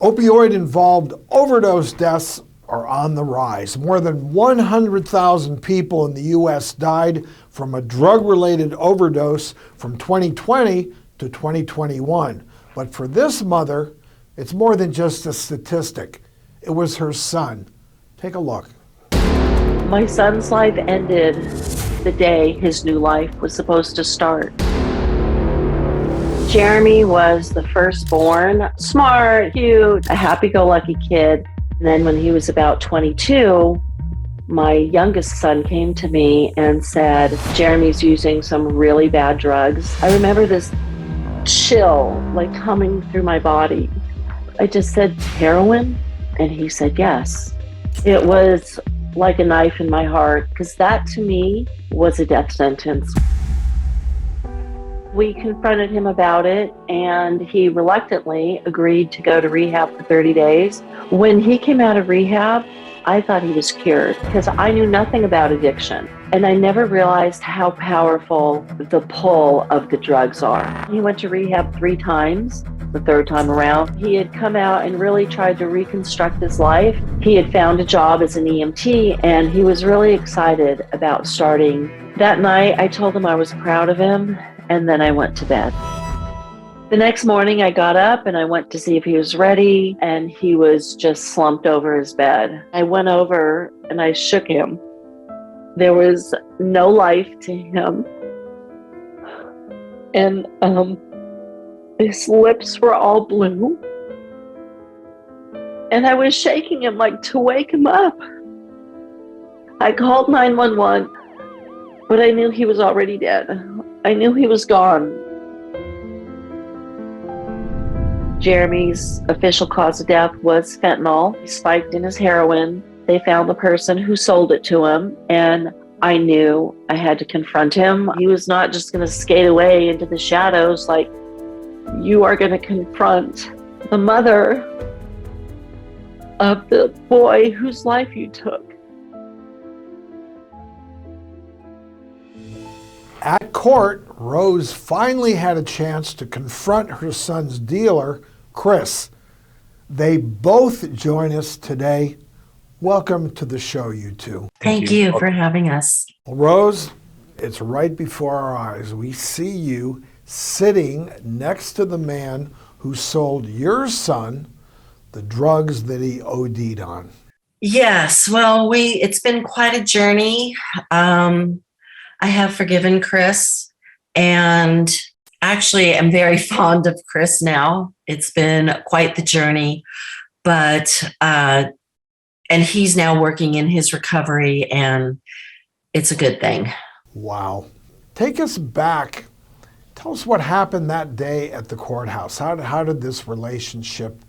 Opioid-involved overdose deaths are on the rise. More than 100,000 people in the U.S. died from a drug-related overdose from 2020 to 2021. But for this mother, it's more than just a statistic. It was her son. Take a look. My son's life ended the day his new life was supposed to start. Jeremy was the firstborn, smart, cute, a happy-go-lucky kid. And then when he was about 22, my youngest son came to me and said, Jeremy's using some really bad drugs. I remember this chill like coming through my body. I just said, heroin? And he said, yes. It was like a knife in my heart, because that to me was a death sentence. We confronted him about it, and he reluctantly agreed to go to rehab for 30 days. When he came out of rehab, I thought he was cured because I knew nothing about addiction. And I never realized how powerful the pull of the drugs are. He went to rehab 3 times. The third time around, he had come out and really tried to reconstruct his life. He had found a job as an EMT, and he was really excited about starting. That night, I told him I was proud of him, and then I went to bed. The next morning, I got up and I went to see if he was ready, and he was just slumped over his bed. I went over and I shook him. There was no life to him. And his lips were all blue. And I was shaking him like to wake him up. I called 911, but I knew he was already dead. I knew he was gone. Jeremy's official cause of death was fentanyl. He spiked in his heroin. They found the person who sold it to him, and I knew I had to confront him. He was not just going to skate away into the shadows. Like, you are going to confront the mother of the boy whose life you took. At court, Rose finally had a chance to confront her son's dealer, Chris. They both join us today. Welcome to the show, you two. Thank you for having us. Well, Rose, it's right before our eyes. We see you sitting next to the man who sold your son the drugs that he OD'd on. Yes, well, it's been quite a journey. I have forgiven Chris, and actually I'm very fond of Chris now. It's been quite the journey, but and he's now working in his recovery, and it's a good thing. Wow. Take us back. Tell us what happened that day at the courthouse. How did this relationship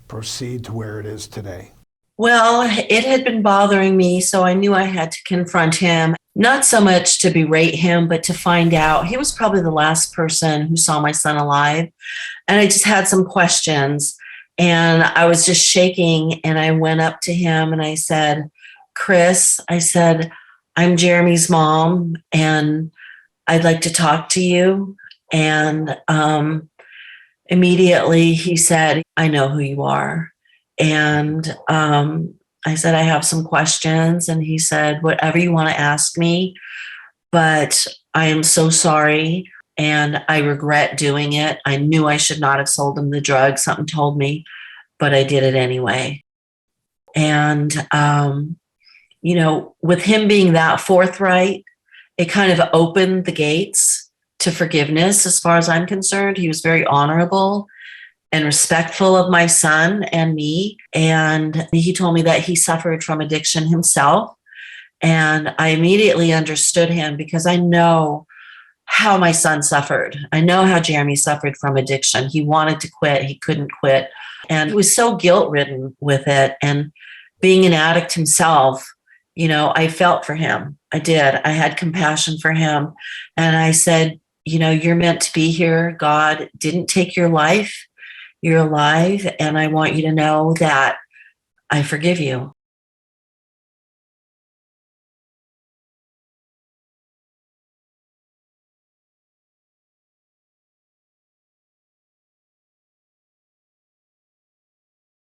proceed to where it is today? Well, it had been bothering me, so I knew I had to confront him. Not so much to berate him, but to find out. He was probably the last person who saw my son alive. And I just had some questions. And I was just shaking, and I went up to him and I said, Chris, I said, I'm Jeremy's mom, and I'd like to talk to you. And immediately he said, I know who you are. And I said, I have some questions. And he said, whatever you want to ask me, but I am so sorry. And I regret doing it. I knew I should not have sold him the drug. Something told me, but I did it anyway. And, with him being that forthright, it kind of opened the gates to forgiveness as far as I'm concerned. He was very honorable and respectful of my son and me. And he told me that he suffered from addiction himself. And I immediately understood him because I know how my son suffered. I know how Jeremy suffered from addiction. He wanted to quit. He couldn't quit. And he was so guilt-ridden with it. And being an addict himself, I felt for him. I did. I had compassion for him. And I said, you're meant to be here. God didn't take your life. You're alive. And I want you to know that I forgive you.